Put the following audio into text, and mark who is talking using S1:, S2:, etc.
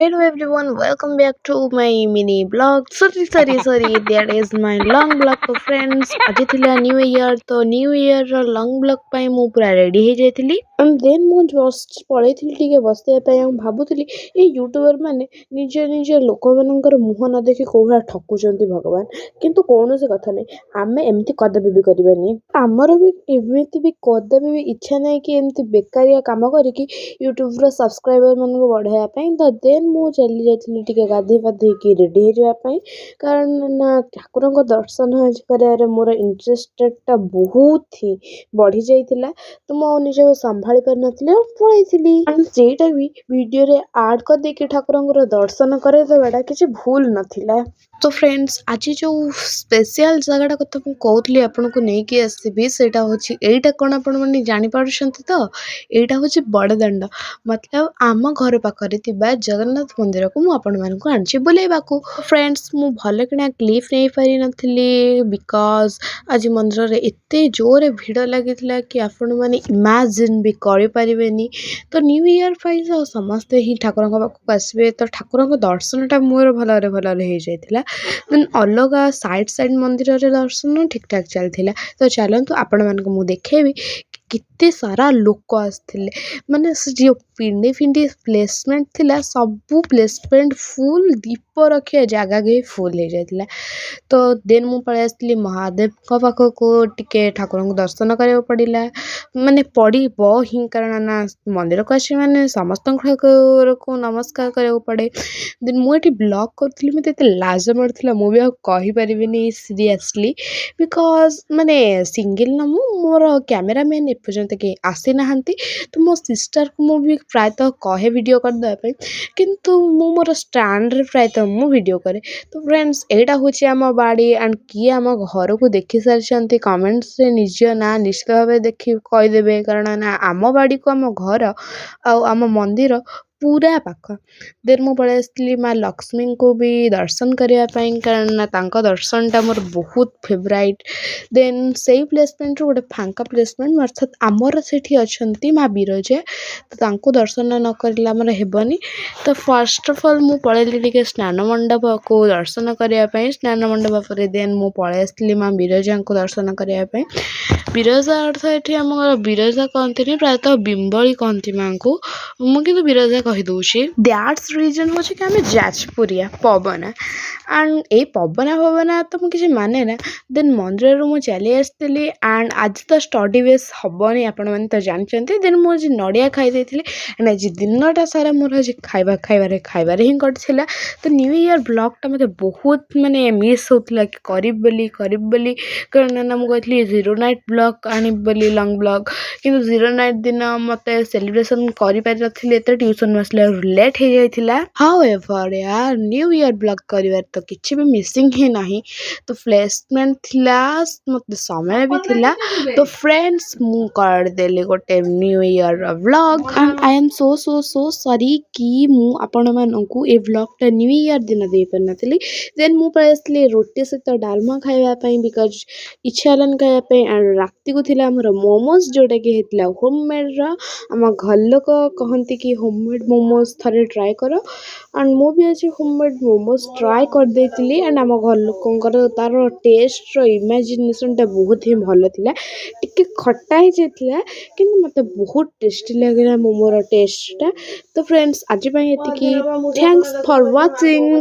S1: Hello everyone, welcome back to my mini blog. Sorry, that is my long blog to friends. ଆଜି ଥିଲା new year ତ new ଇୟରର long blog ପାଇଁ ମୁଁ ପୁରା ready ହେଇଯାଇଥିଲି and ଦେନ୍ ମୁଁ just ପଳେଇଥିଲି ଟିକେ ବସିବା ପାଇଁ ଆଉ ଭାବୁଥିଲି ଏଇ ୟୁଟ୍ୟୁବର ମାନେ ନିଜ ଲୋକମାନଙ୍କର ମୁହଁ ନ ଦେଖି କୋଉଭଳିଆ ଠକୁଛନ୍ତି ଭଗବାନ। କିନ୍ତୁ କୌଣସି କଥା ନାହିଁ, ଆମେ ଏମିତି କଦାପି ବି କରିବାନି। ଆମର ବି ଏମିତି ବି କଦାପି ବି ଇଚ୍ଛା ନାହିଁ କି ଏମିତି ବେକାରିଆ କାମ କରିକି ୟୁଟ୍ୟୁବର ସବସ୍କ୍ରାଇବର ମାନଙ୍କୁ ବଢ଼ାଇବା ପାଇଁ। ତ ଦେନ୍ ମୁଁ ଚାଲି ଯାଇଥିଲି ଟିକେ ଗାଧେଇ ପାଧେଇକି ରେଡ଼ି ହେଇଯିବା ପାଇଁ, କାରଣ ନା ଠାକୁରଙ୍କ ଦର୍ଶନ ଆଜି କରିବାରେ ମୋର ଇଣ୍ଟରେଷ୍ଟେଡ଼ଟା ବହୁତ ହିଁ ବଢ଼ି ଯାଇଥିଲା। ତ ମୁଁ ଆଉ ନିଜକୁ ସମ୍ଭାଳି ପାରିନଥିଲି ଆଉ ପଳେଇଥିଲି। ଆଣ୍ଡ ସେଇଟା ବି ଭିଡ଼ିଓରେ ଆଡ଼୍ କରିଦେଇକି ଠାକୁରଙ୍କର ଦର୍ଶନ କରେଇଦେବାଟା କିଛି ଭୁଲ ନଥିଲା। ତ ଫ୍ରେଣ୍ଡସ୍, ଆଜି ଯେଉଁ ସ୍ପେଶିଆଲ ଜାଗାଟା କଥା ମୁଁ କହୁଥିଲି ଆପଣଙ୍କୁ ନେଇକି ଆସିବି, ସେଇଟା ହେଉଛି ଏଇଟା କ'ଣ ଆପଣମାନେ ଜାଣିପାରୁଛନ୍ତି ତ? ଏଇଟା ହେଉଛି ବଡ଼ଦାଣ୍ଡ, ମତଲବ ଆମ ଘର ପାଖରେ ଥିବା ଜଗନ୍ନାଥ ମନ୍ଦିରକୁ ମୁଁ ଆପଣମାନଙ୍କୁ ଆଣିଛି ବୁଲେଇବାକୁ। ଫ୍ରେଣ୍ଡସ୍, ମୁଁ ଭଲକିନା କ୍ଲିପ୍ ନେଇପାରିନଥିଲି ବିକଜ୍ ଆଜି ମନ୍ଦିରରେ ଏତେ ଜୋରରେ ଭିଡ଼ ଲାଗିଥିଲା କି ଆପଣମାନେ ଇମାଜିନ୍ ବି କରିପାରିବେନି। ତ ନ୍ୟୁ ଇୟର ପାଇଁ ତ ସମସ୍ତେ ହିଁ ଠାକୁରଙ୍କ ପାଖକୁ ଆସିବେ, ତ ଠାକୁରଙ୍କ ଦର୍ଶନଟା ମୋର ଭଲରେ ହେଇଯାଇଥିଲା। ଦେନ୍ ଅଲଗା ସାଇଡ଼୍ ମନ୍ଦିରରେ ଦର୍ଶନ ଠିକ୍ଠାକ୍ ଚାଲିଥିଲା। ତ ଚାଲନ୍ତୁ ଆପଣମାନଙ୍କୁ ମୁଁ ଦେଖେଇବି କେତେ ସାରା ଲୋକ ଆସିଥିଲେ। ମାନେ ସେ ଯେଉଁ ପିଣ୍ଡି ପ୍ଲେସମେଣ୍ଟ ଥିଲା, ସବୁ ପ୍ଲେସମେଣ୍ଟ ଫୁଲ୍, ଦୀପ ରଖିବା ଜାଗା ବି ଫୁଲ୍ ହେଇଯାଇଥିଲା। ତ ଦେନ୍ ମୁଁ ପଳେଇ ଆସିଥିଲି ମହାଦେବଙ୍କ ପାଖକୁ, ଟିକେ ଠାକୁରଙ୍କୁ ଦର୍ଶନ କରିବାକୁ ପଡ଼ିଲା। ମାନେ ପଡ଼ିବ ହିଁ, କାରଣ ନା ମନ୍ଦିରକୁ ଆସିବେ ମାନେ ସମସ୍ତଙ୍କ ଠାକୁରକୁ ନମସ୍କାର କରିବାକୁ ପଡ଼େ। ଦେନ୍ ମୁଁ ଏଠି ବ୍ଲଗ୍ କରୁଥିଲି, ମୋତେ ଏତେ ଲାଜ ମାଡ଼ୁଥିଲା, ମୁଁ ବି ଆଉ କହିପାରିବିନି ସିରିୟସଲି, ବିକଜ୍ ମାନେ ସିଙ୍ଗିଲ୍ ନା ମୁଁ, ମୋର କ୍ୟାମେରାମ୍ୟାନ୍ ଏପର୍ଯ୍ୟନ୍ତ କେହି ଆସିନାହାନ୍ତି। ତ ମୋ ସିଷ୍ଟର୍କୁ ମୁଁ ବି ପ୍ରାୟତଃ କହେ ଭିଡ଼ିଓ କରିଦେବା ପାଇଁ, କିନ୍ତୁ ମୁଁ ମୋର ଷ୍ଟାଣ୍ଡରେ ପ୍ରାୟତଃ ମୁଁ ଭିଡ଼ିଓ କରେ। ତ ଫ୍ରେଣ୍ଡସ୍, ଏଇଟା ହେଉଛି ଆମ ବାଡ଼ି ଆଣ୍ଡ କିଏ ଆମ ଘରକୁ ଦେଖିସାରିଛନ୍ତି କମେଣ୍ଟସରେ ନିଜ ନାଁ ନିଶ୍ଚିତ ଭାବେ ଦେଖି କହିଦେବେ, କାରଣ ନା ଆମ ବାଡ଼ିକୁ ଆମ ଘର ଆଉ ଆମ ମନ୍ଦିର ପୁରା ପାଖ। ଦେନ୍ ମୁଁ ପଳେଇ ଆସିଥିଲି ମା ଲକ୍ଷ୍ମୀଙ୍କୁ ବି ଦର୍ଶନ କରିବା ପାଇଁ, କାରଣ ନା ତାଙ୍କ ଦର୍ଶନଟା ମୋର ବହୁତ ଫେଭରାଇଟ୍। ଦେନ୍ ସେଇ ପ୍ଲେସମେଣ୍ଟରୁ ଗୋଟେ ଫାଙ୍କା ପ୍ଲେସମେଣ୍ଟ, ଅର୍ଥାତ୍ ଆମର ସେଠି ଅଛନ୍ତି ମା ବିରଜା, ତ ତାଙ୍କୁ ଦର୍ଶନ ନ କରିଲେ ଆମର ହେବନି। ତ ଫାଷ୍ଟ ଅଫ୍ ଅଲ୍ ମୁଁ ପଳେଇଲି ଟିକେ ସ୍ନାନ ମଣ୍ଡପକୁ ଦର୍ଶନ କରିବା ପାଇଁ। ସ୍ନାନ ମଣ୍ଡପ ପରେ ଦେନ୍ ମୁଁ ପଳେଇ ଆସିଥିଲି ମା ବିରଜାଙ୍କୁ ଦର୍ଶନ କରିବା ପାଇଁ। ବିରଜା ଅର୍ଥ ଏଠି ଆମର ବିରଜା କହନ୍ତିନି, ପ୍ରାୟତଃ ବିମ୍ବଳି କହନ୍ତି ମାଙ୍କୁ, ମୁଁ କିନ୍ତୁ ବିରଜା କହିଦେଉଛି। ଦ୍ୟାଟ୍ସ ରିଜନ୍ ହେଉଛି କି ଆମେ ଯାଜପୁରିଆ ପବନା, ଆଣ୍ଡ ଏଇ ପବନା ତ ମୁଁ କିଛି ମାନେ ନା। ଦେନ୍ ମନ୍ଦିରରୁ ମୁଁ ଚାଲି ଆସିଥିଲି ଆଣ୍ଡ ଆଜି ତ ଷ୍ଟଡ଼ି ବେସ୍ ହେବନି, ଆପଣମାନେ ତ ଜାଣିଛନ୍ତି। ଦେନ୍ ମୁଁ ଆଜି ନଡ଼ିଆ ଖାଇ ଦେଇଥିଲି ଆଣ୍ଡ ଆଜି ଦିନଟା ସାରା ମୋର ଆଜି ଖାଇବାରେ ହିଁ କଟିଥିଲା। ତ ନ୍ୟୁ ଇୟର ବ୍ଲଗ୍ଟା ମୋତେ ବହୁତ ମାନେ ମିସ୍ ହେଉଥିଲା କି କରିବି ବୋଲି, କାରଣ ନା ମୁଁ କହିଥିଲି 0 ନାଇଟ୍ ବ୍ଲଗ୍ ଆଣିବି ବୋଲି, ଲଙ୍ଗ୍ ବ୍ଲଗ୍, କିନ୍ତୁ 0 ନାଇଟ୍ ଦିନ ମୋତେ ସେଲିବ୍ରେସନ୍ କରିପାରିନଥିଲି, ଏତେ ଟ୍ୟୁସନ୍ରୁ ଆସିଲାରୁ ଲେଟ୍ ହେଇଯାଇଥିଲା। ହାଉଏଭର୍ ୟାର୍, ନ୍ୟୁ ଇୟର ବ୍ଲଗ୍ କରିବାରେ ତ କିଛି ବି ମିସିଂ ହିଁ ନାହିଁ। ତ ପ୍ଲେସମେଣ୍ଟ ଥିଲା, ମୋତେ ସମୟ ବି ଥିଲା। ତ ଫ୍ରେଣ୍ଡସ୍, ମୁଁ କରିଦେଲି ଗୋଟେ new year blog and I M so sorry କି ମୁଁ ଆପଣମାନଙ୍କୁ ଏ ବ୍ଲଗ୍ଟା ନ୍ୟୁ ଇୟର ଦିନ ଦେଇପାରିନଥିଲି। ଦେନ୍ ମୁଁ ପଳେଇ ଆସିଥିଲି ରୁଟି ସହିତ ଡାଲମା ଖାଇବା ପାଇଁ, ବିକଜ୍ ଇଚ୍ଛା ହେଲାନି ଖାଇବା ପାଇଁ। ଆଣ୍ଡ ରାତିକୁ ଥିଲା ଆମର ମୋମୋଜ୍, ଯେଉଁଟାକି ହେଇଥିଲା ହୋମ୍ ମେଡ଼୍ର। ଆମ ଘର ଲୋକ କହନ୍ତି କି ହୋମ୍ ମେଡ଼୍ ମୋମୋଜ୍ ଥରେ ଟ୍ରାଏ କର, ଆଣ୍ଡ ମୁଁ ବି ଆଜି ହୋମ୍ ମେଡ଼୍ ମୋମୋଜ୍ ଟ୍ରାଏ କରିଦେଇଥିଲି। ଆଣ୍ଡ ଆମ ଘର ଲୋକଙ୍କର ତା'ର ଟେଷ୍ଟର ଇମାଜିନେସନ୍ଟା ବହୁତ ହିଁ ଭଲ ଥିଲା। ଟିକେ ଖଟା ହେଇଯାଇଥିଲା, କିନ୍ତୁ ମୋତେ ବହୁତ ଟେଷ୍ଟି ଲାଗିଲା ମୋମୋର ଟେଷ୍ଟଟା। ତ ଫ୍ରେଣ୍ଡସ୍, ଆଜି ପାଇଁ ଏତିକି। Thanks for watching.